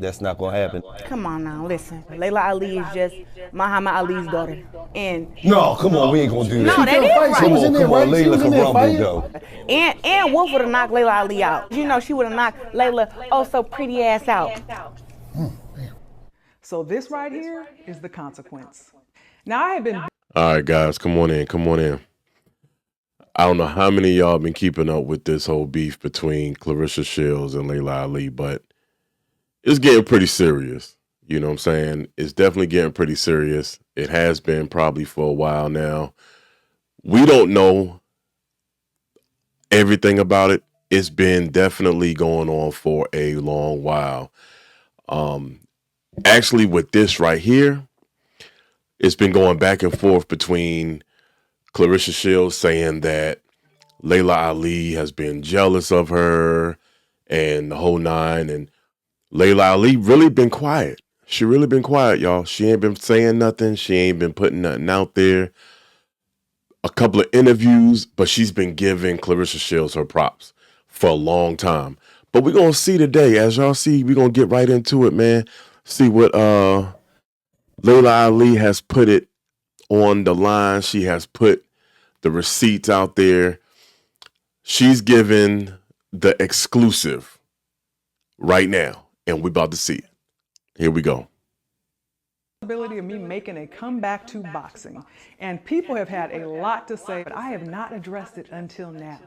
That's not gonna happen. Come on now, listen. Layla Ali is just Muhammad Ali's daughter. And No, come on, we ain't gonna do no, that. that is Come right. on, come on, Layla can rumble though. And Wolf would have knocked Layla Ali out. You know, she would have knocked Layla oh so pretty ass out. So this right here is the consequence. Now I have been. All right, guys, come on in. Come on in. I don't know how many of y'all been keeping up with this whole beef between Clarissa Shields and Laila Ali, but it's getting pretty serious. You know what I'm saying? It's definitely getting pretty serious. It has been probably for a while now. We don't know everything about it. It's been definitely going on for a long while. Actually, with this right here, it's been going back and forth between Clarissa Shields saying that Laila Ali has been jealous of her and the whole nine. And Laila Ali really been quiet. She really been quiet, y'all. She ain't been saying nothing. She ain't been putting nothing out there. A couple of interviews, but she's been giving Clarissa Shields her props for a long time. But we're going to see today, as y'all see, we're going to get right into it, man. See what Laila Ali has put it on the line. She has put the receipts out there. She's given the exclusive right now, and we're about to see it. Here we go. Possibility of me making a comeback to boxing, and people have had a lot to say, but I have not addressed it until now.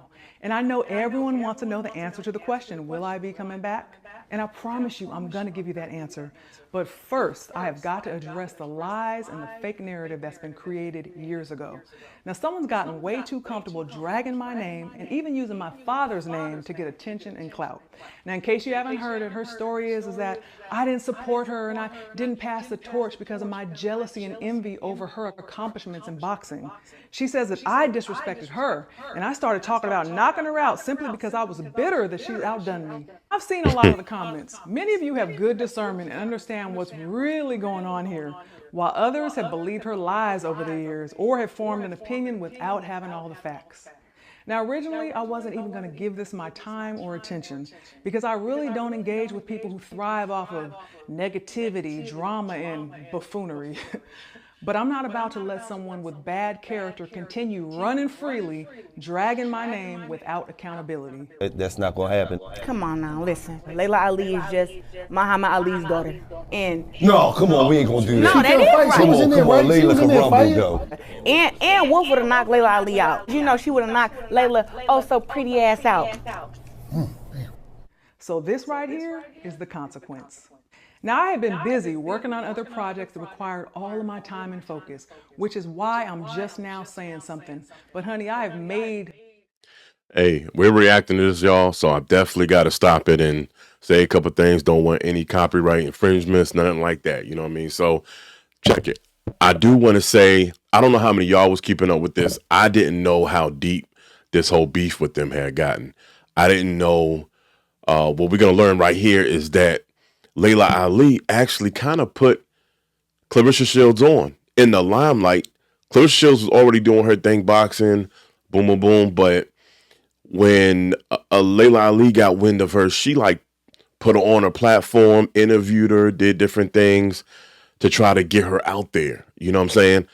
And I know everyone wants to know the answer to the question, will I be coming back? And I promise you, I'm going to give you that answer. But first, I have got to address the lies and the fake narrative that's been created years ago. Now, someone's gotten way too comfortable dragging my name and even using my father's name to get attention and clout. Now, in case you haven't heard it, her story is that I didn't support her and I didn't pass the torch because of my jealousy and envy over her accomplishments in boxing. She says that I disrespected her and I started talking about knocking her out simply because I was bitter that she outdone me. I've seen a lot of the comments. Many of you have good discernment and understand what's really going on here, while others have believed her lies over the years or have formed an opinion without having all the facts. Now, originally, I wasn't even going to give this my time or attention because I really don't engage with people who thrive off of negativity, drama, and buffoonery. But I'm not about to let someone with bad character continue running freely, dragging my name without accountability. That's not gonna happen. Come on now, listen. Layla Ali is just Muhammad Ali's daughter. And No, come on, we ain't gonna do no, that. that is right. Come on, Layla can rumble though. And Wolf would have knocked Layla Ali out. You know, she would have knocked Layla oh so pretty ass out. So this right here is the consequence. Now, I have been busy working on other projects that required all of my time and focus, which is why I'm just now saying something. But honey, I have made... Hey, we're reacting to this, y'all, so I definitely got to stop it and say a couple things. Don't want any copyright infringements, nothing like that. You know what I mean? So check it. I do want to say, I don't know how many of y'all was keeping up with this. I didn't know how deep this whole beef with them had gotten. I didn't know. What we're going to learn right here is that Laila Ali actually kind of put Clarissa Shields on in the limelight. Clarissa Shields was already doing her thing, boxing, boom, boom, boom. But when Laila Ali got wind of her, she like put her on her platform, interviewed her, did different things to try to get her out there. You know what I'm saying?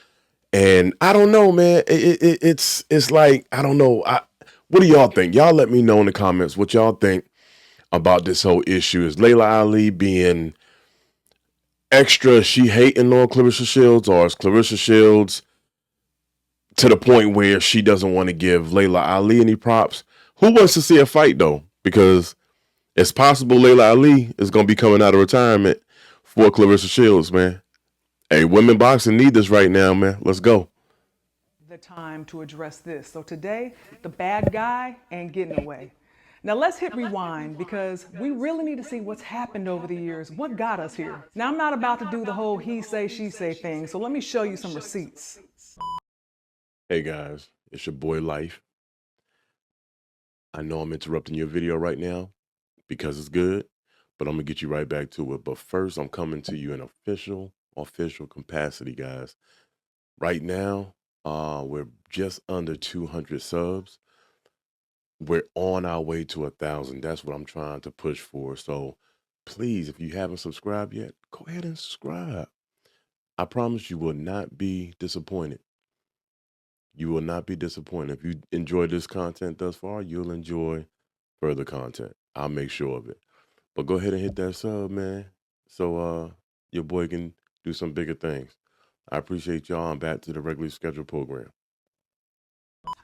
And I don't know, man. It's like, I don't know. What do y'all think? Y'all let me know in the comments what y'all think about this whole issue. Is Laila Ali being extra, she hating on Clarissa Shields, or is Clarissa Shields to the point where she doesn't want to give Laila Ali any props? Who wants to see a fight though? Because it's possible Laila Ali is going to be coming out of retirement for Clarissa Shields, man. Hey, women boxing need this right now, man. Let's go. the time to address this. So today, the bad guy ain't getting away. Now let's hit rewind because we really need to see what's happened over the years, what got us here. Now I'm not about to do the whole he say, she say thing, so let me show you some receipts. Hey guys, it's your boy Life. I know I'm interrupting your video right now because it's good, but I'm gonna get you right back to it. But first, I'm coming to you in official capacity, guys. Right now, we're just under 200 subs. We're on our way to 1,000. That's what I'm trying to push for. So please, if you haven't subscribed yet, go ahead and subscribe. I promise you will not be disappointed. You will not be disappointed. If you enjoyed this content thus far, you'll enjoy further content. I'll make sure of it. But go ahead and hit that sub, man, so your boy can do some bigger things. I appreciate y'all. I'm back to the regularly scheduled program.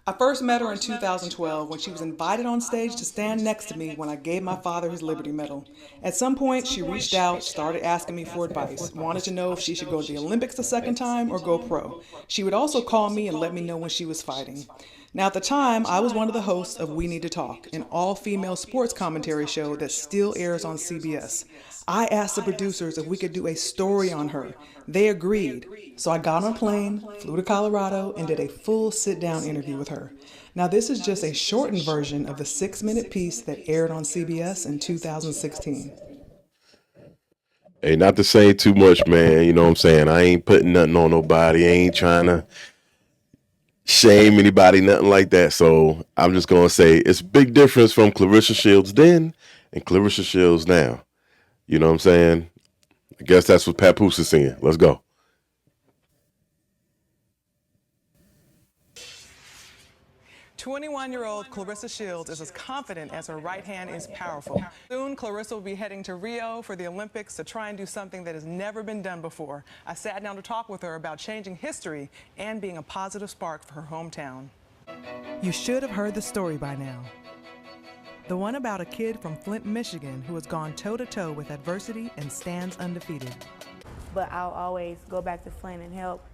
I first met her in 2012 when she was invited on stage to stand next to me when I gave my father his Liberty Medal. At some point, she reached out, started asking me for advice, wanted to know if she should go to the Olympics the second time or go pro. She would also call me and let me know when she was fighting. Now, at the time, I was one of the hosts of We Need to Talk, an all-female sports commentary show that still airs on CBS. I asked the producers if we could do a story on her. They agreed. So I got on a plane, flew to Colorado, and did a full sit-down interview with her. Now, this is just a shortened version of the 6-minute piece that aired on CBS in 2016. Hey, not to say too much, man. You know what I'm saying? I ain't putting nothing on nobody. I ain't trying to shame anybody, nothing like that. So I'm just going to say it's a big difference from Clarissa Shields then and Clarissa Shields now. You know what I'm saying? I guess that's what Papoose is saying. Let's go. 21-year-old Clarissa Shields is as confident as her right hand is powerful. Soon, Clarissa will be heading to Rio for the Olympics to try and do something that has never been done before. I sat down to talk with her about changing history and being a positive spark for her hometown. You should have heard the story by now. The one about a kid from Flint, Michigan who has gone toe-to-toe with adversity and stands undefeated. But I'll always go back to Flint and help.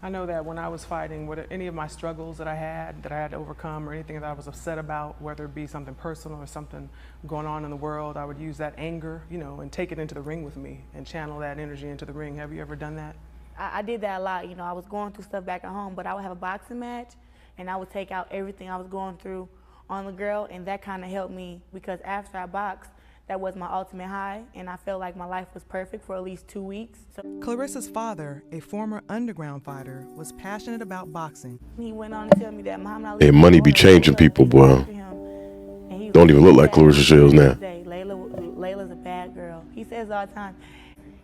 I know that when I was fighting, any of my struggles that I had to overcome, or anything that I was upset about, whether it be something personal or something going on in the world, I would use that anger, and take it into the ring with me and channel that energy into the ring. Have you ever done that? I did that a lot. I was going through stuff back at home, but I would have a boxing match, and I would take out everything I was going through on the girl, and that kind of helped me, because after I boxed, that was my ultimate high, and I felt like my life was perfect for at least 2 weeks. So Clarissa's father, a former underground fighter, was passionate about boxing. he went on to tell me that Muhammad Ali... Hey, money be changing people, boy. Don't even look like Clarissa Shields now. Layla's a bad girl. He says all the time.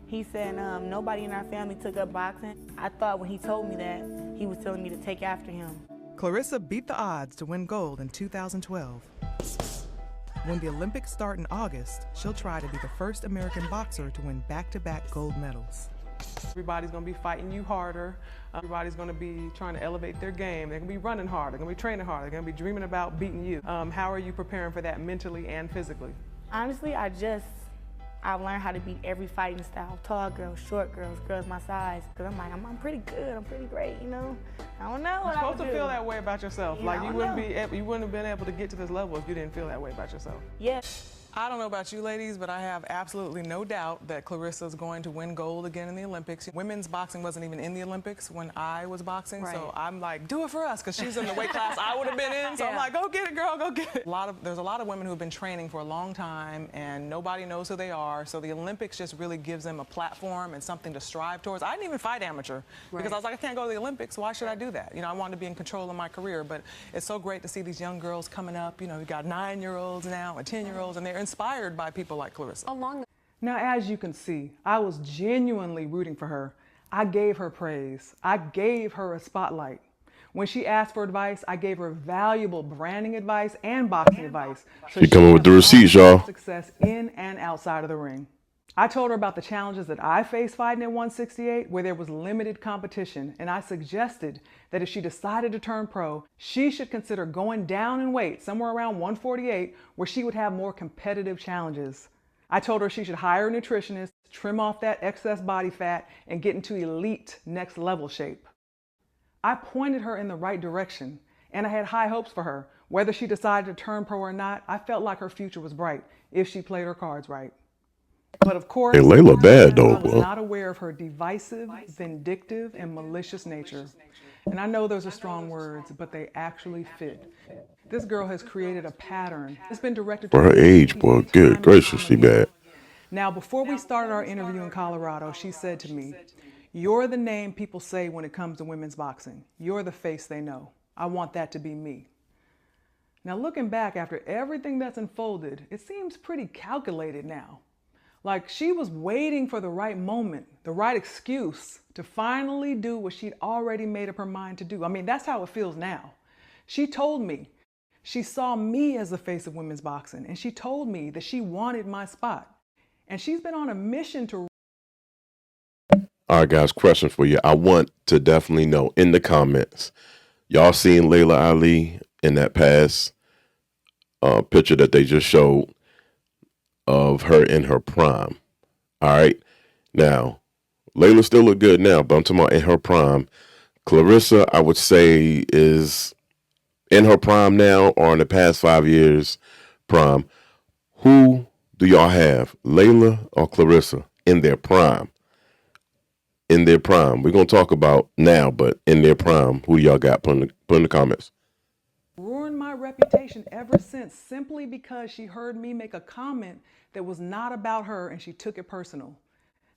He said nobody in our family took up boxing. I thought when he told me that, he was telling me to take after him. Clarissa beat the odds to win gold in 2012. When the Olympics start in August, she'll try to be the first American boxer to win back-to-back gold medals. Everybody's going to be fighting you harder. Everybody's going to be trying to elevate their game. They're going to be running hard. They're going to be training hard. They're going to be dreaming about beating you. How are you preparing for that mentally and physically? Honestly, I've learned how to beat every fighting style. Tall girls, short girls, girls my size. Because I'm like, I'm pretty good, I'm pretty great, I don't know what I would do. You're supposed to feel that way about yourself. Like you wouldn't have been able to get to this level if you didn't feel that way about yourself. Yes. I don't know about you ladies, but I have absolutely no doubt that Clarissa is going to win gold again in the Olympics. Women's boxing wasn't even in the Olympics when I was boxing, right. So I'm like, do it for us, because she's in the weight class I would have been in. So yeah. I'm like, go get it, girl, go get it. There's a lot of women who have been training for a long time, and nobody knows who they are. So the Olympics just really gives them a platform and something to strive towards. I didn't even fight amateur because I was like, I can't go to the Olympics. Why should I do that? I wanted to be in control of my career, but it's so great to see these young girls coming up. We got 9-year-olds now and 10-year-olds, and they're inspired by people like Clarissa. Now, as you can see, I was genuinely rooting for her. I gave her praise. I gave her a spotlight. When she asked for advice, I gave her valuable branding advice and boxing advice. So she coming with the receipts, y'all. Success in and outside of the ring. I told her about the challenges that I faced fighting at 168, where there was limited competition, and I suggested that if she decided to turn pro, she should consider going down in weight, somewhere around 148, where she would have more competitive challenges. I told her she should hire a nutritionist, trim off that excess body fat, and get into elite next level shape. I pointed her in the right direction, and I had high hopes for her. Whether she decided to turn pro or not, I felt like her future was bright if she played her cards right. But of course, hey, Laila bad though, I was not aware of her divisive, vindictive, and malicious nature. And I know those are strong words, but they actually fit. This girl has created a pattern. It's been directed for her age, boy. Good gracious, she bad. Now, before we started our interview in Colorado, she said to me, "You're the name people say when it comes to women's boxing. You're the face they know. I want that to be me." Now, looking back after everything that's unfolded, it seems pretty calculated now. Like she was waiting for the right moment, the right excuse to finally do what she'd already made up her mind to do. I mean, that's how it feels now. She told me she saw me as the face of women's boxing, and she told me that she wanted my spot. And she's been on a mission to... All right, guys, question for you. I want to definitely know in the comments, y'all seen Laila Ali in that past picture that they just showed of her in her prime? All right. Now, Laila still look good now, but I'm talking about in her prime. Clarissa, I would say, is in her prime now or in the past 5 years prime. Who do y'all have, Laila or Clarissa, in their prime? In their prime. We're going to talk about now, but in their prime, who do y'all got? Put in the comments. Ruined my reputation ever since simply because she heard me make a comment that was not about her and she took it personal.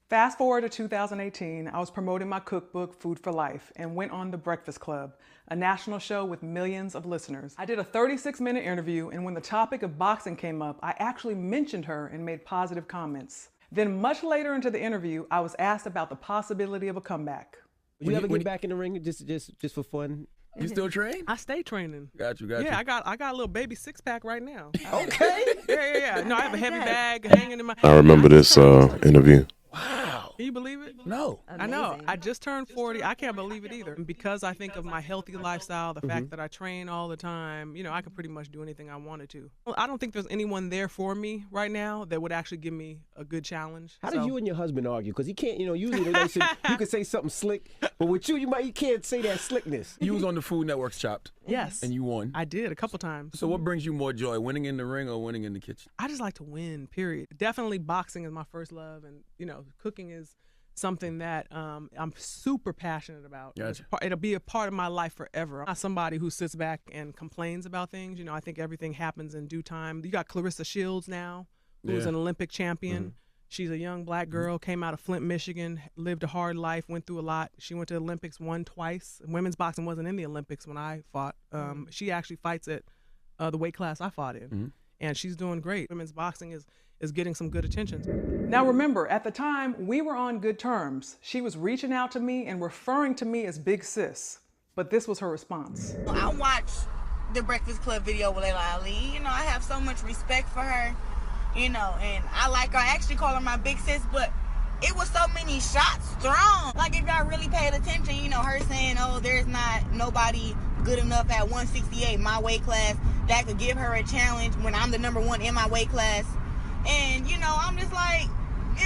Fast forward to 2018, I was promoting my cookbook, Food for Life, and went on The Breakfast Club, a national show with millions of listeners. I did a 36-minute interview, and when the topic of boxing came up, I actually mentioned her and made positive comments. Then much later into the interview, I was asked about the possibility of a comeback. Would you ever get back in the ring just for fun? You still train? I stay training. Got you. Yeah, I got a little baby six-pack right now. Okay. Yeah. No, I have a heavy bag hanging in my... I remember this interview. Wow. Can you believe it? No. I know. I just turned 40. I can't believe it either. And because I think of my healthy lifestyle, the fact that I train all the time, I can pretty much do anything I wanted to. Well, I don't think there's anyone there for me right now that would actually give me a good challenge. How did you and your husband argue? Because he can't, usually you can say something slick, but with you can't say that slickness. You was on the Food Network's Chopped. Yes. And you won. I did a couple times. So what brings you more joy, winning in the ring or winning in the kitchen? I just like to win, period. Definitely boxing is my first love, and, cooking is something that I'm super passionate about. Gotcha. It'll be a part of my life forever. I'm not somebody who sits back and complains about things. I think everything happens in due time. You got Clarissa Shields now, who's an Olympic champion. She's a young black girl, came out of Flint, Michigan, lived a hard life, went through a lot. She went to the Olympics, won twice. Women's boxing wasn't in the Olympics when I fought. She actually fights at the weight class I fought in. And she's doing great. Women's boxing is getting some good attention. Now remember, at the time, we were on good terms. She was reaching out to me and referring to me as Big Sis, but this was her response. I watched the Breakfast Club video with Laila Ali. I have so much respect for her, and I like her. I actually call her my big sis, but it was so many shots thrown. Like, if y'all really paid attention, her saying, oh, there's not nobody good enough at 168, my weight class, that could give her a challenge when I'm the number one in my weight class. And, I'm just like,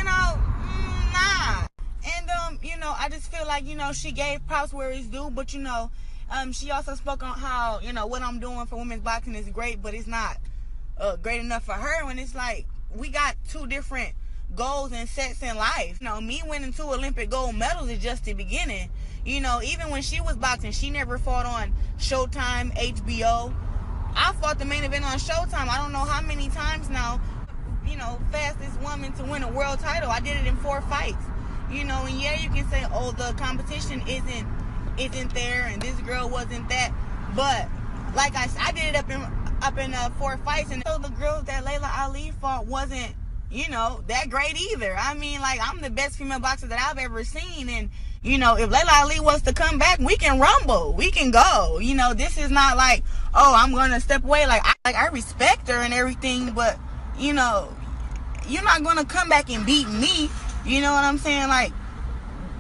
nah. And, I just feel like, she gave props where it's due, but, she also spoke on how, what I'm doing for women's boxing is great, but it's not great enough for her. When it's like, we got two different goals and sets in life. Me winning 2 Olympic gold medals is just the beginning. Even when she was boxing, she never fought on Showtime, HBO. I fought the main event on Showtime. I don't know how many times now. Fastest woman to win a world title. I did it in 4 fights. And yeah, you can say, oh, the competition isn't there, and this girl wasn't that. But like I did it up in 4 fights, and so the girl that Laila Ali fought wasn't, that great either. I mean, like, I'm the best female boxer that I've ever seen, and if Laila Ali wants to come back, we can rumble, we can go. This is not like, oh, I'm gonna step away. I respect her and everything, but you're not gonna come back and beat me. You know what I'm saying? Like,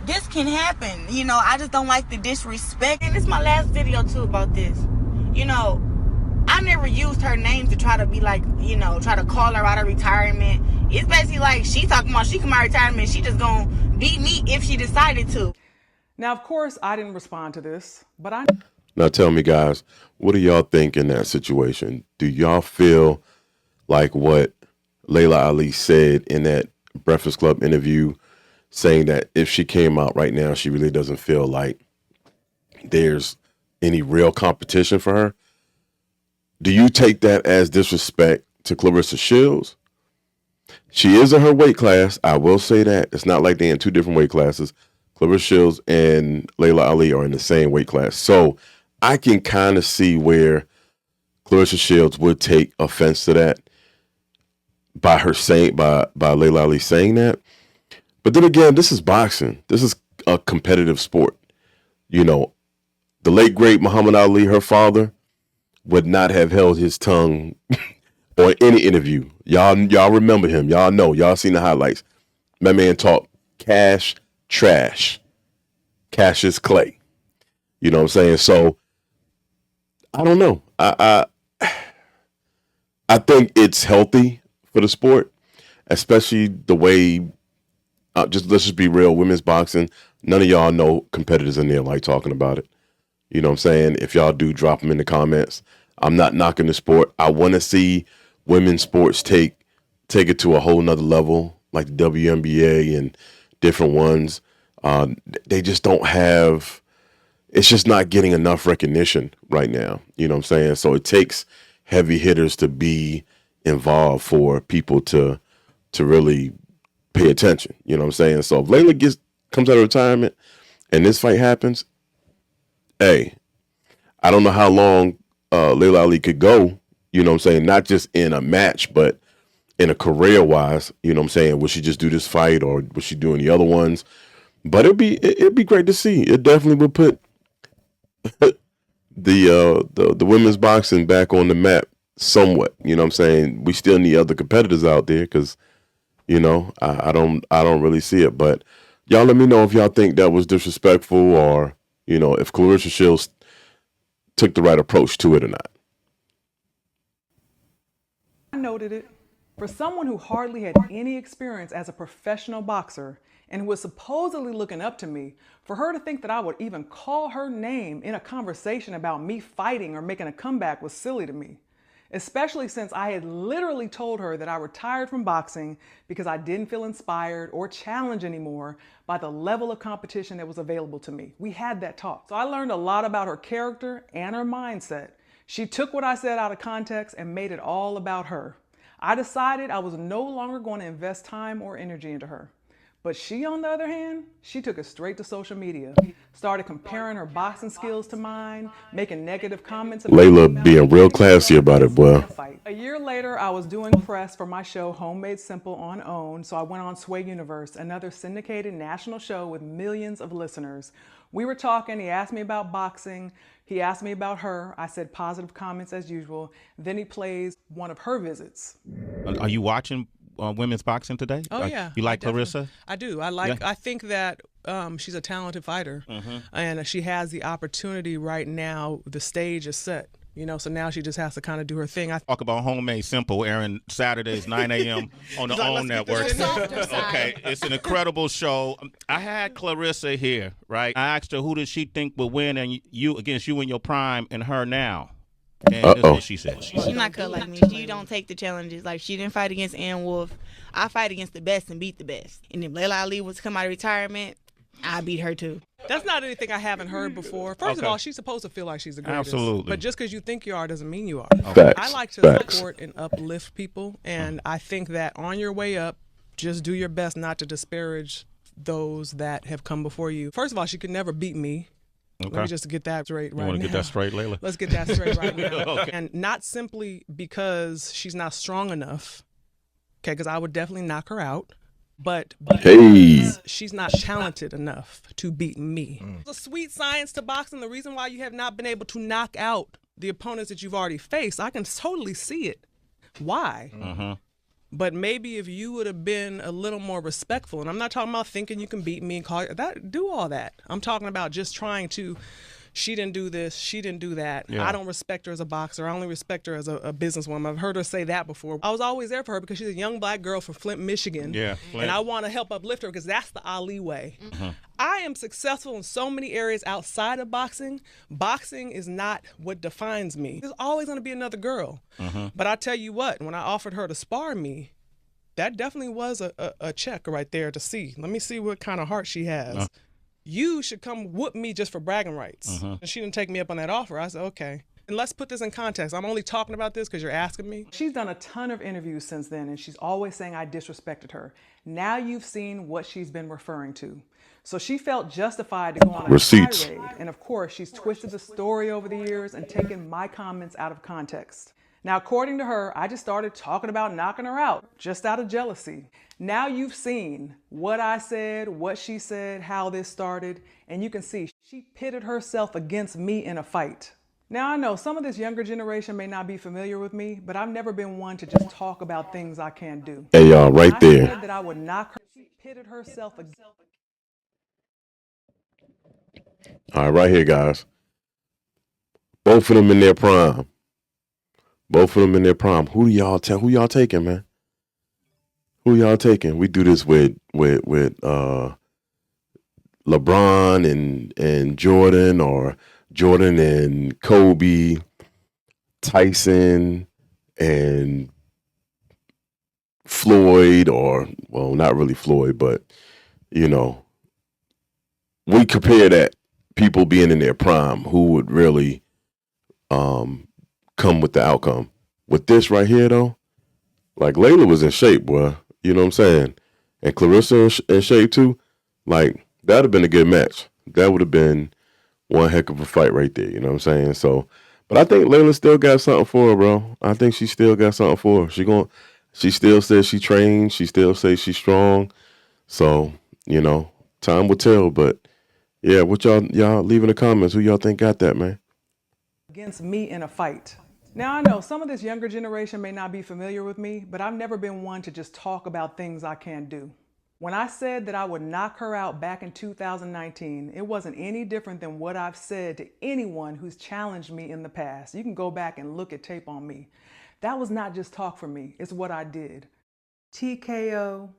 this can happen. I just don't like the disrespect. And it's my last video too about this. I never used her name to try to be like, try to call her out of retirement. It's basically like she talking about she come out of retirement, she just gonna beat me if she decided to. Now, of course, I didn't respond to this, but Now tell me, guys, what do y'all think in that situation? Do y'all feel like what Laila Ali said in that Breakfast Club interview, saying that if she came out right now, she really doesn't feel like there's any real competition for her? Do you take that as disrespect to Clarissa Shields? She is in her weight class. I will say that. It's not like they're in 2 different weight classes. Clarissa Shields and Laila Ali are in the same weight class. So I can kind of see where Clarissa Shields would take offense to that. by her saying by Laila Ali saying that. But then again, this is boxing. This is a competitive sport. You know, the late great Muhammad Ali, her father, would not have held his tongue on any interview. Y'all remember him. Y'all know. Y'all seen the highlights. My man talked cash, trash. Cash is clay. You know what I'm saying? So I don't know. I think it's healthy for the sport, especially the way. Let's just be real. Women's boxing. None of y'all know competitors in there like talking about it. You know what I'm saying? If y'all do, drop them in the comments. I'm not knocking the sport. I want to see women's sports take it to a whole nother level, like the WNBA and different ones. They just don't have. It's just not getting enough recognition right now. You know what I'm saying? So it takes heavy hitters to be involved for people to really pay attention. You know what I'm saying? So if Laila comes out of retirement and this fight happens, hey, I don't know how long Laila Ali could go, you know what I'm saying? Not just in a match, but in a career-wise, you know what I'm saying? Will she just do this fight or will she do any other ones? But it'd be great to see. It definitely would put the women's boxing back on the map somewhat. You know what I'm saying? We still need other competitors out there because, you know, I don't really see it. But y'all let me know if y'all think that was disrespectful or, you know, if Clarissa Shields took the right approach to it or not. I noted it. For someone who hardly had any experience as a professional boxer and who was supposedly looking up to me, for her to think that I would even call her name in a conversation about me fighting or making a comeback was silly to me. Especially since I had literally told her that I retired from boxing because I didn't feel inspired or challenged anymore by the level of competition that was available to me. We had that talk. So I learned a lot about her character and her mindset. She took what I said out of context and made it all about her. I decided I was no longer going to invest time or energy into her. But she, on the other hand, she took it straight to social media, started comparing her boxing skills to mine, making negative comments about Laila being real classy about it, boy. A year later, I was doing press for my show Homemade Simple on OWN, so I went on Sway Universe, another syndicated national show with millions of listeners. We were talking, he asked me about boxing, he asked me about her, I said positive comments as usual, then he plays one of her visits. Are you watching women's boxing today? Oh yeah, you like Clarissa? I do. I think that she's a talented fighter, and she has the opportunity right now. The stage is set, you know. So now she just has to kind of do her thing. I talk about Homemade Simple, airing Saturdays 9 a.m. on the OWN network. Okay, it's an incredible show. I had Clarissa here, right? I asked her who does she think will win, and you against you in your prime, and her now. And this is what she said. She's not cut like me. She don't take the challenges. Like, she didn't fight against Ann Wolf. I fight against the best and beat the best. And if Laila Ali was to come out of retirement, I beat her too. That's not anything I haven't heard before. First of all, she's supposed to feel like she's the greatest. Absolutely. But just because you think you are doesn't mean you are. Facts. I like to support and uplift people, and I think that on your way up, just do your best not to disparage those that have come before you. First of all, she could never beat me. Okay. Let me just get that straight right now. You want to get that straight, Laila? Let's get that straight right now. Okay. And not simply because she's not strong enough, okay, because I would definitely knock her out, but because she's not talented enough to beat me. It's a sweet science to boxing. The reason why you have not been able to knock out the opponents that you've already faced, I can totally see it. Why? But maybe if you would have been a little more respectful, and I'm not talking about thinking you can beat me and call it, that, do all that. I'm talking about just trying to, she didn't do this, she didn't do that. Yeah. I don't respect her as a boxer. I only respect her as a businesswoman. I've heard her say that before. I was always there for her because she's a young black girl from Flint, Michigan. Yeah, Flint. And I want to help uplift her because that's the Ali way. I am successful in so many areas outside of boxing. Boxing is not what defines me. There's always going to be another girl. But I tell you what, when I offered her to spar me, that definitely was a check right there to see. Let me see what kind of heart she has. You should come whoop me just for bragging rights. And she didn't take me up on that offer. I said, okay. And let's put this in context. I'm only talking about this because you're asking me. She's done a ton of interviews since then, and she's always saying I disrespected her. Now you've seen what she's been referring to. So she felt justified to go on a tirade. And of course, she's twisted the story over the years and taken my comments out of context. Now, according to her, I just started talking about knocking her out just out of jealousy. Now you've seen what I said, what she said, how this started, and you can see she pitted herself against me in a fight. Now, I know some of this younger generation may not be familiar with me, but I've never been one to just talk about things I can't do. Hey, y'all, right I there. said that I would knock her. She pitted herself against. All right, right here, guys. Both of them in their prime. Both of them in their prime. Who y'all taking, man? Who y'all taking? We do this with LeBron and Jordan, or Jordan and Kobe, Tyson and Floyd, or, well, not really Floyd, but, you know, we compare that, people being in their prime, who would really come with the outcome. With this right here, though, like, Laila was in shape, boy. You know what I'm saying? And Clarissa in shape, too. Like, that would have been a good match. That would have been one heck of a fight right there. You know what I'm saying? So, but I think Laila still got something for her, bro. I think she still got something for her. She still says she trained. She still says she's strong. So, you know, time will tell. But yeah, what y'all leave in the comments. Who y'all think got that, man? Against me in a fight. Now, I know some of this younger generation may not be familiar with me, but I've never been one to just talk about things I can't do. When I said that I would knock her out back in 2019, it wasn't any different than what I've said to anyone who's challenged me in the past. You can go back and look at tape on me. That was not just talk for me, it's what I did. TKO,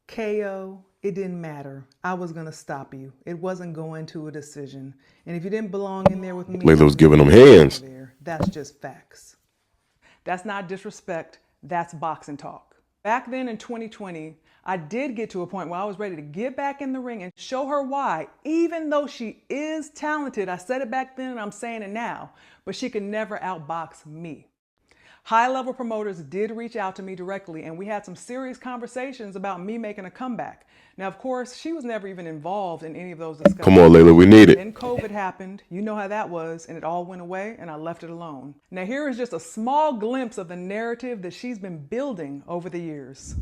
KO, it didn't matter. I was gonna stop you. It wasn't going to a decision. And if you didn't belong in there with me, Laila was giving them hands. That's just facts. That's not disrespect, that's boxing talk. Back then in 2020, I did get to a point where I was ready to get back in the ring and show her why, even though she is talented, I said it back then and I'm saying it now, but she could never outbox me. High-level promoters did reach out to me directly, and we had some serious conversations about me making a comeback. Now, of course, she was never even involved in any of those discussions. Come on, Laila, we need it. Then COVID happened. You know how that was, and it all went away, and I left it alone. Now, here is just a small glimpse of the narrative that she's been building over the years.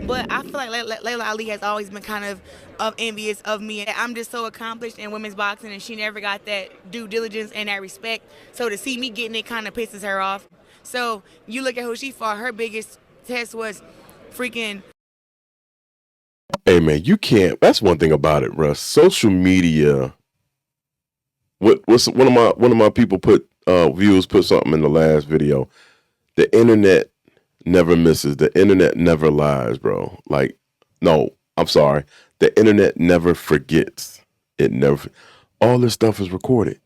But I feel like Laila Ali has always been kind of envious of me. I'm just so accomplished in women's boxing, and she never got that due diligence and that respect. So to see me getting it kind of pisses her off. So you look at who she fought, her biggest test was freaking. Hey, man, you can't. That's one thing about it, Russ. Social media. What's one of my people viewers put something in the last video. The internet never misses. The internet never lies, bro. Like, no, I'm sorry. The internet never forgets. It never. All this stuff is recorded.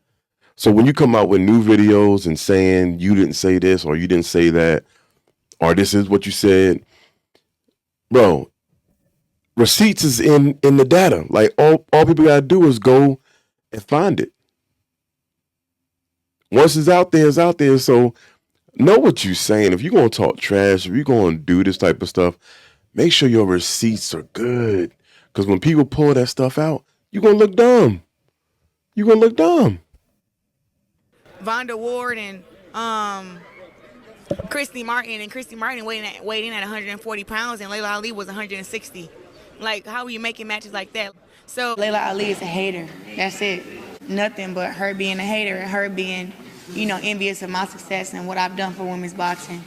So when you come out with new videos and saying you didn't say this or you didn't say that, or this is what you said, bro, receipts is in the data. Like, all people gotta do is go and find it. Once it's out there, it's out there. So know what you're saying. If you're gonna talk trash, if you're gonna do this type of stuff, make sure your receipts are good. Because when people pull that stuff out, you're gonna look dumb. You're gonna look dumb. Vonda Ward and Christy Martin, and Christy Martin weighed in at 140 pounds, and Laila Ali was 160. Like, how are you making matches like that? So Laila Ali is a hater. That's it. Nothing but her being a hater and her being, envious of my success and what I've done for women's boxing.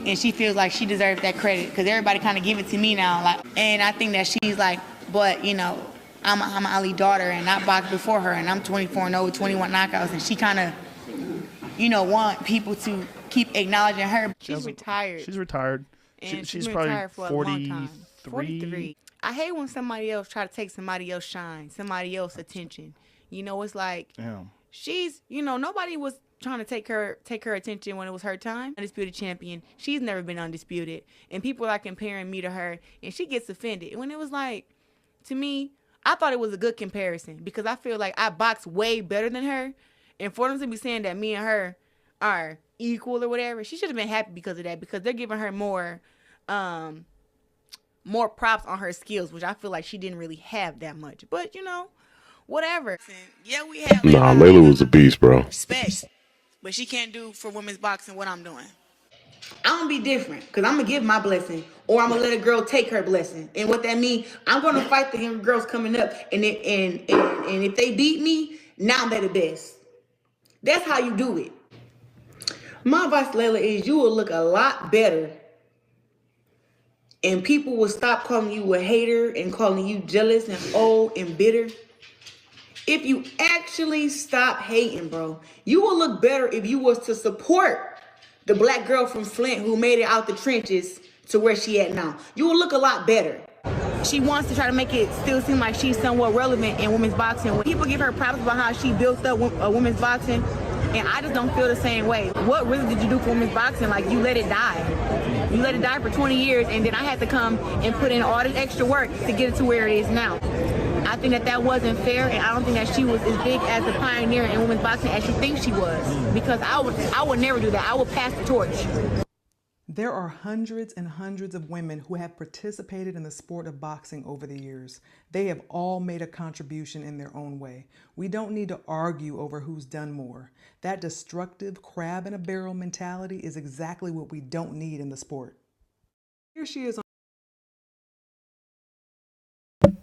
And she feels like she deserves that credit because everybody kind of give it to me now. And I think that she's like, but I'm an Ali daughter, and I boxed before her, and I'm 24-0 with 21 knockouts, and she kind of want people to keep acknowledging her. She's retired. She's retired. And she's been probably retired for a long time. 43. I hate when somebody else try to take somebody else's shine, somebody else's attention. It's like, she's, nobody was trying to take her attention when it was her time. Undisputed champion. She's never been undisputed. And people are comparing me to her, and she gets offended. When it was like, to me, I thought it was a good comparison because I feel like I box way better than her. And for them to be saying that me and her are equal or whatever, she should have been happy because of that, because they're giving her more props on her skills, which I feel like she didn't really have that much. But, whatever. Yeah, we have Laila was a beast, bro. Respect. But she can't do for women's boxing what I'm doing. I'm gonna be different because I'm gonna give my blessing, or I'm gonna let a girl take her blessing. And what that means, I'm gonna fight the young girls coming up, and if they beat me, now they're the best. That's how you do it. My advice, Laila, is you will look a lot better, and people will stop calling you a hater and calling you jealous and old and bitter. If you actually stop hating, bro, you will look better if you was to support the black girl from Flint who made it out the trenches to where she at now. You will look a lot better. She wants to try to make it still seem like she's somewhat relevant in women's boxing. When people give her props about how she built up women's boxing, and I just don't feel the same way. What really did you do for women's boxing? Like, you let it die. You let it die for 20 years, and then I had to come and put in all this extra work to get it to where it is now. I think that wasn't fair, and I don't think that she was as big as a pioneer in women's boxing as she thinks she was. Because I would never do that. I would pass the torch. There are hundreds and hundreds of women who have participated in the sport of boxing over the years. They have all made a contribution in their own way. We don't need to argue over who's done more. That destructive crab in a barrel mentality is exactly what we don't need in the sport. Here she is.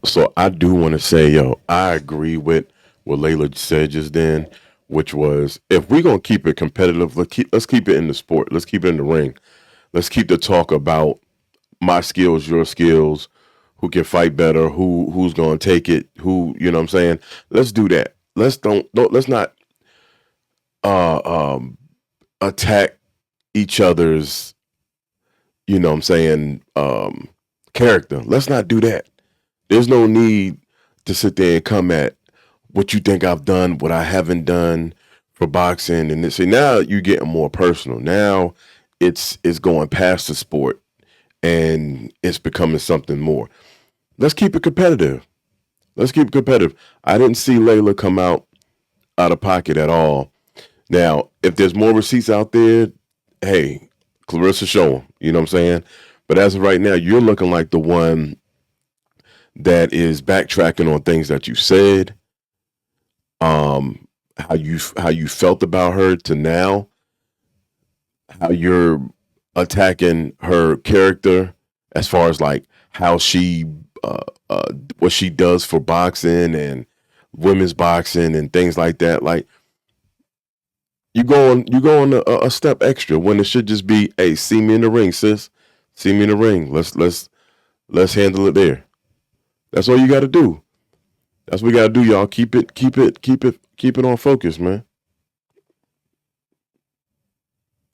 So I do want to say, yo, I agree with what Laila said just then, which was, if we're going to keep it competitive, let's keep it in the sport. Let's keep it in the ring. Let's keep the talk about my skills, your skills, who can fight better, who's going to take it, who, you know what I'm saying? Let's do that. Let's not attack each other's, you know what I'm saying, character. Let's not do that. There's no need to sit there and come at what you think I've done, what I haven't done for boxing. And see, now you're getting more personal. Now it's going past the sport and it's becoming something more. Let's keep it competitive. Let's keep it competitive. I didn't see Laila come out of pocket at all. Now, if there's more receipts out there, hey, Clarissa, show them. You know what I'm saying? But as of right now, you're looking like the one that is backtracking on things that you said, how you felt about her to now, how you're attacking her character as far as like how she what she does for boxing and women's boxing and things like that. Like, you're going a step extra when it should just be, hey, see me in the ring, sis. See me in the ring. Let's handle it there. That's all you got to do. That's what we got to do, y'all. Keep it on focus, man.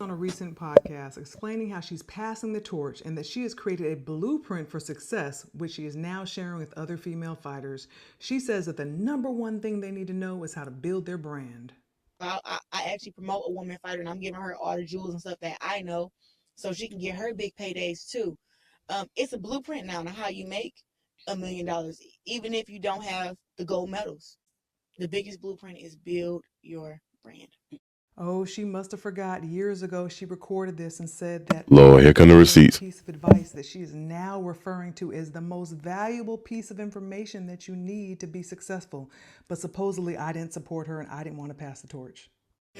On a recent podcast explaining how she's passing the torch and that she has created a blueprint for success, which she is now sharing with other female fighters. She says that the number one thing they need to know is how to build their brand. I actually promote a woman fighter, and I'm giving her all the jewels and stuff that I know so she can get her big paydays too. It's a blueprint now on how you make $1 million, even if you don't have the gold medals. The biggest blueprint is build your brand. Oh, she must have forgot years ago she recorded this and said that Lord, here come the receipts. Piece of advice that she is now referring to as the most valuable piece of information that you need to be successful. But supposedly I didn't support her and I didn't want to pass the torch.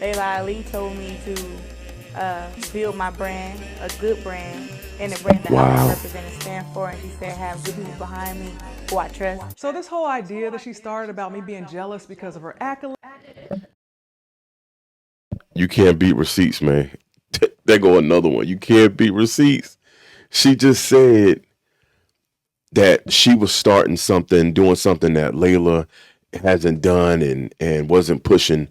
Laila told me to build my brand, a good brand, and a brand that I want to represent and stand for. And she said have good people behind me who I trust. So this whole idea that she started about me being jealous because of her accolades. You can't beat receipts, man. There go another one. You can't beat receipts. She just said that she was starting something, doing something that Laila hasn't done and wasn't pushing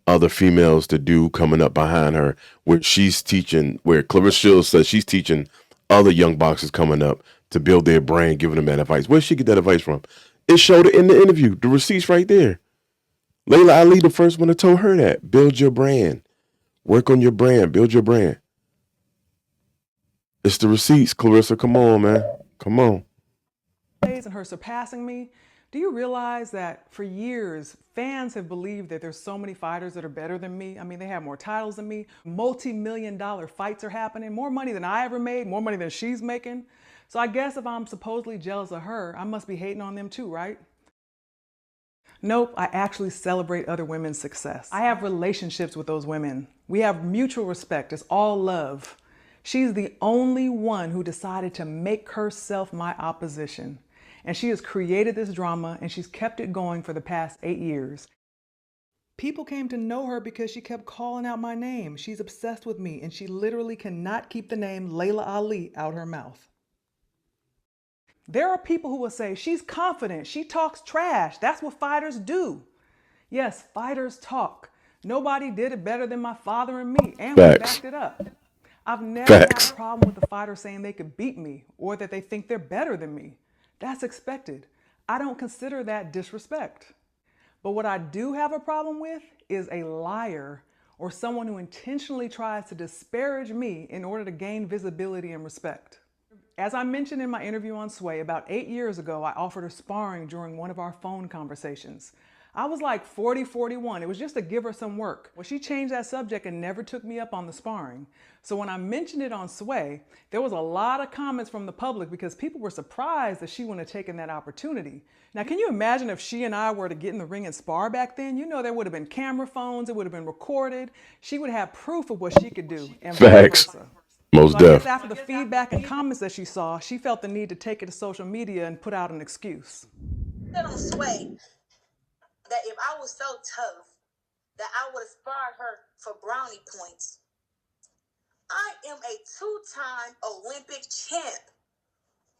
other females to do coming up behind her, where she's teaching, where Clarissa says she's teaching other young boxers coming up to build their brand, giving them that advice. Where'd she get that advice from? It showed it in the interview. The receipts right there. Laila Ali, the first one that told her that. Build your brand. Work on your brand. Build your brand. It's the receipts, Clarissa. Come on, man. Come on. And her surpassing me. Do you realize that for years, fans have believed that there's so many fighters that are better than me? I mean, they have more titles than me. Multi-million-dollar fights are happening. More money than I ever made. More money than she's making. So I guess if I'm supposedly jealous of her, I must be hating on them too, right? Nope, I actually celebrate other women's success. I have relationships with those women. We have mutual respect. It's all love. She's the only one who decided to make herself my opposition. And she has created this drama and she's kept it going for the past 8 years. People came to know her because she kept calling out my name. She's obsessed with me and she literally cannot keep the name Laila Ali out her mouth. There are people who will say, she's confident, she talks trash, that's what fighters do. Yes, fighters talk. Nobody did it better than my father and me, and we backed it up. I've never had a problem with a fighter saying they could beat me or that they think they're better than me. That's expected. I don't consider that disrespect. But what I do have a problem with is a liar or someone who intentionally tries to disparage me in order to gain visibility and respect. As I mentioned in my interview on Sway, about 8 years ago, I offered her sparring during one of our phone conversations. I was like 40, 41. It was just to give her some work. Well, she changed that subject and never took me up on the sparring. So when I mentioned it on Sway, there was a lot of comments from the public because people were surprised that she wouldn't have taken that opportunity. Now, can you imagine if she and I were to get in the ring and spar back then? You know, there would have been camera phones. It would have been recorded. She would have proof of what she could do. And vice versa. Most so I guess definitely. after the feedback and comments that she saw, she felt the need to take it to social media and put out an excuse. Said on Sway that if I was so tough that I would have sparred her for brownie points. I am a 2-time Olympic champ.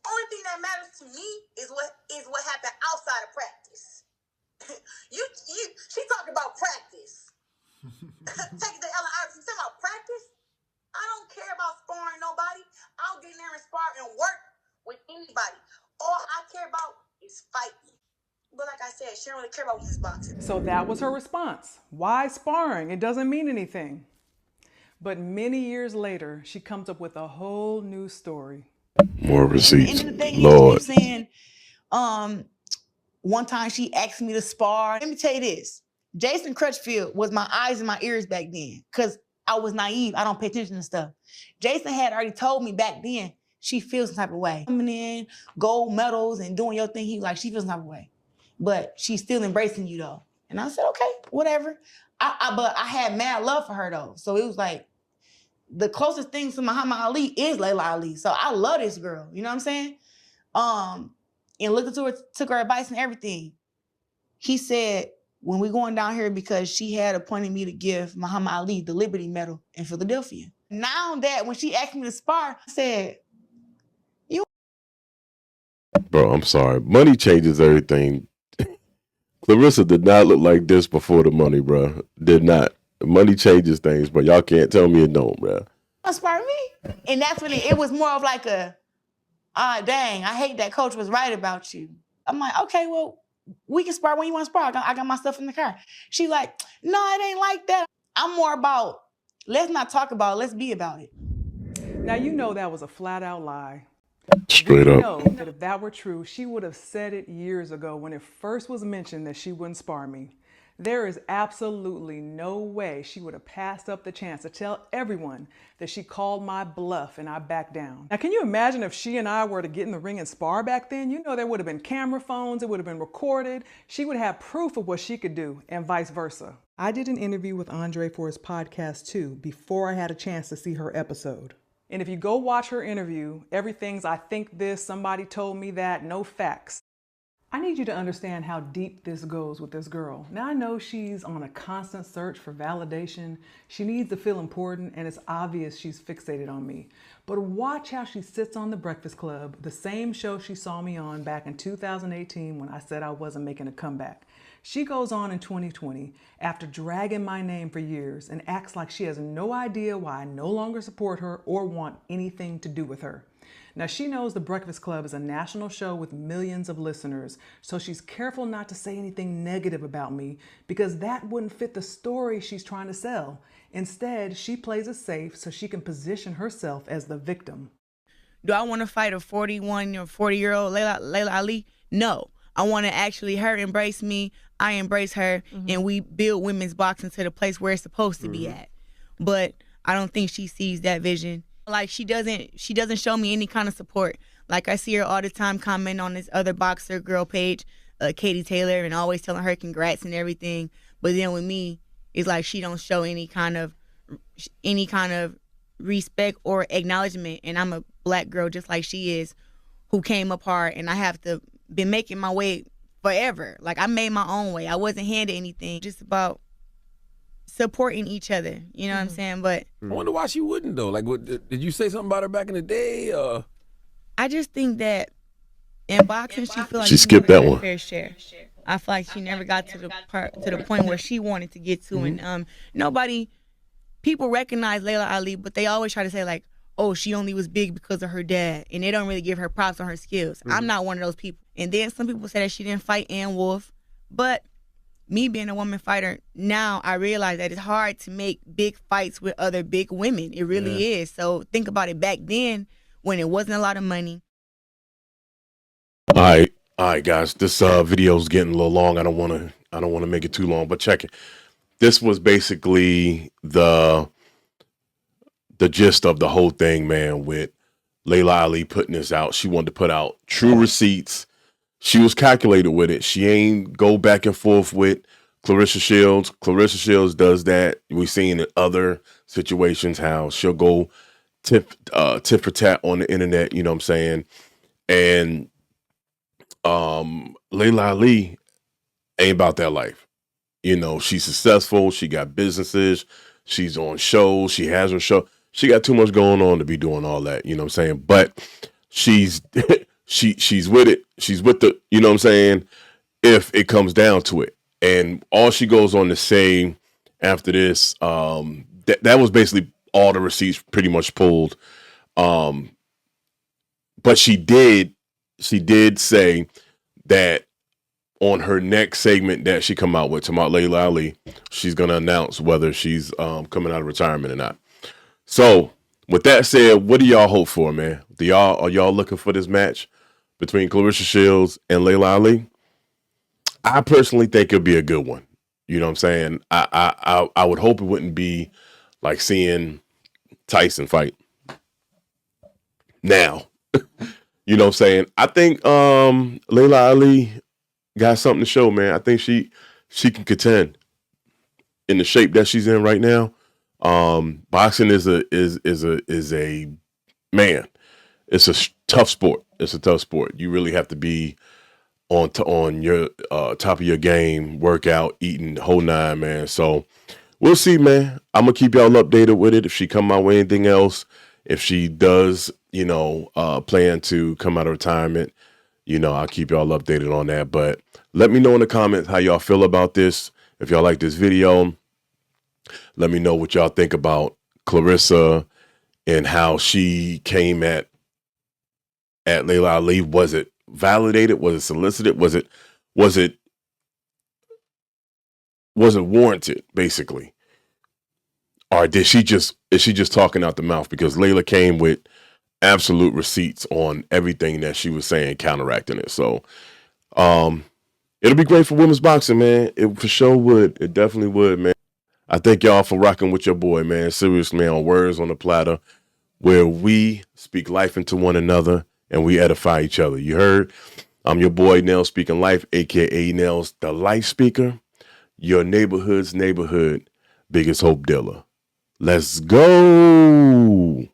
Only thing that matters to me is what happened outside of practice. She talking about practice. Take the Ella Iverson, talking about practice. I don't care about sparring nobody. I'll get in there and spar and work with anybody. All I care about is fighting. But like I said, she don't really care about women's boxing. So that was her response. Why sparring? It doesn't mean anything. But many years later, she comes up with a whole new story. More receipts. At the end of the day, Lord. she keeps saying, one time she asked me to spar. Let me tell you this. Jason Crutchfield was my eyes and my ears back then because I was naive. I don't pay attention to stuff. Jason had already told me back then she feels some type of way. Coming in, gold medals and doing your thing, he was like, she feels some type of way. But she's still embracing you though. And I said, okay, whatever. But I had mad love for her though. So it was like, the closest thing to Muhammad Ali is Laila Ali. So I love this girl, you know what I'm saying? And looked into her, took her advice and everything. He said, when we going down here, because she had appointed me to give Muhammad Ali the Liberty Medal in Philadelphia. Now that when she asked me to spar, I said, Bro, I'm sorry. Money changes everything. Clarissa did not look like this before the money, bro. Did not. Money changes things, but y'all can't tell me it don't, bro. Spar me? And that's really, it was more of like a, dang, I hate that coach was right about you. I'm like, okay, well, we can spar when you want to spar. I got my stuff in the car. She like, no, it ain't like that. I'm more about, let's not talk about it, let's be about it. Now, you know that was a flat out lie. Straight up. You know that if that were true, she would have said it years ago when it first was mentioned that she wouldn't spar me. There is absolutely no way she would have passed up the chance to tell everyone that she called my bluff and I backed down. Now, can you imagine if she and I were to get in the ring and spar back then? You know, there would have been camera phones, it would have been recorded. She would have proof of what she could do and vice versa. I did an interview with Andre for his podcast too, before I had a chance to see her episode. And if you go watch her interview, everything's I think this, somebody told me that, no facts. I need you to understand how deep this goes with this girl. Now I know she's on a constant search for validation. She needs to feel important and it's obvious she's fixated on me. But watch how she sits on The Breakfast Club, the same show she saw me on back in 2018 when I said I wasn't making a comeback. She goes on in 2020 after dragging my name for years and acts like she has no idea why I no longer support her or want anything to do with her. Now, she knows The Breakfast Club is a national show with millions of listeners, so she's careful not to say anything negative about me because that wouldn't fit the story she's trying to sell. Instead, she plays it safe so she can position herself as the victim. Do I want to fight a 41 or 40-year-old Laila Ali? No. I want to actually her embrace me, I embrace her, and we build women's boxing to the place where it's supposed to be at. But I don't think she sees that vision. Like she doesn't show me any kind of support. Like I see her all the time comment on this other boxer girl page, Katie Taylor, and always telling her congrats and everything. But then with me, it's like she don't show any kind of respect or acknowledgement, and I'm a black girl just like she is, who came apart, and I have to been making my way forever. Like, I made my own way. I wasn't handed anything. Just about supporting each other. You know what I'm saying? But I wonder why she wouldn't though. Like, what, did you say something about her back in the day? I just think that in boxing, she feel like She skipped never that got one. a fair share. I feel like she never got to the point where she wanted to get to, and people recognize Laila Ali, but they always try to say like, oh, she only was big because of her dad, and they don't really give her props on her skills. I'm not one of those people. And then some people say that she didn't fight Ann Wolf, but me being a woman fighter, now I realize that it's hard to make big fights with other big women. It really is. So think about it back then when it wasn't a lot of money. All right, guys. This video's getting a little long. I don't want to make it too long, but check it. This was basically the gist of the whole thing, man, with Laila Ali putting this out. She wanted to put out true receipts. She was calculated with it. She ain't go back and forth with Clarissa Shields. Clarissa Shields does that. We've seen in other situations how she'll go tit for tat on the internet, you know what I'm saying? And Laila Ali ain't about that life. You know, she's successful. She got businesses. She's on shows. She has her show. She got too much going on to be doing all that. You know what I'm saying? But she's she's with it. She's with the, you know what I'm saying? If it comes down to it. And all she goes on to say after this, that was basically all the receipts pretty much pulled. But she did say that on her next segment that she come out with, about Laila Ali, she's gonna announce whether she's coming out of retirement or not. So with that said, what do y'all hope for, man? Are y'all looking for this match between Clarissa Shields and Laila Ali? I personally think it'll be a good one. You know what I'm saying? I would hope it wouldn't be like seeing Tyson fight now. You know what I'm saying? I think Laila Ali got something to show, man. I think she can contend in the shape that she's in right now. Boxing is a man. It's a tough sport. It's a tough sport. You really have to be on your top of your game, workout, eating the whole nine, man. So we'll see, man. I'm gonna keep y'all updated with it. If she come out with anything else, if she does, plan to come out of retirement, I'll keep y'all updated on that. But let me know in the comments how y'all feel about this. If y'all like this video, let me know what y'all think about Clarissa and how she came at Laila Ali. Was it validated? Was it solicited? Was it warranted, basically? Or is she just talking out the mouth? Because Laila came with absolute receipts on everything that she was saying, counteracting it. So it'll be great for women's boxing, man. It for sure would. It definitely would, man. I thank y'all for rocking with your boy, man. Seriously, man, on Words on the Platter, where we speak life into one another and we edify each other. You heard? I'm your boy, Nels Speaking Life, a.k.a. Nels, the Life Speaker, your neighborhood's neighborhood biggest hope dealer. Let's go.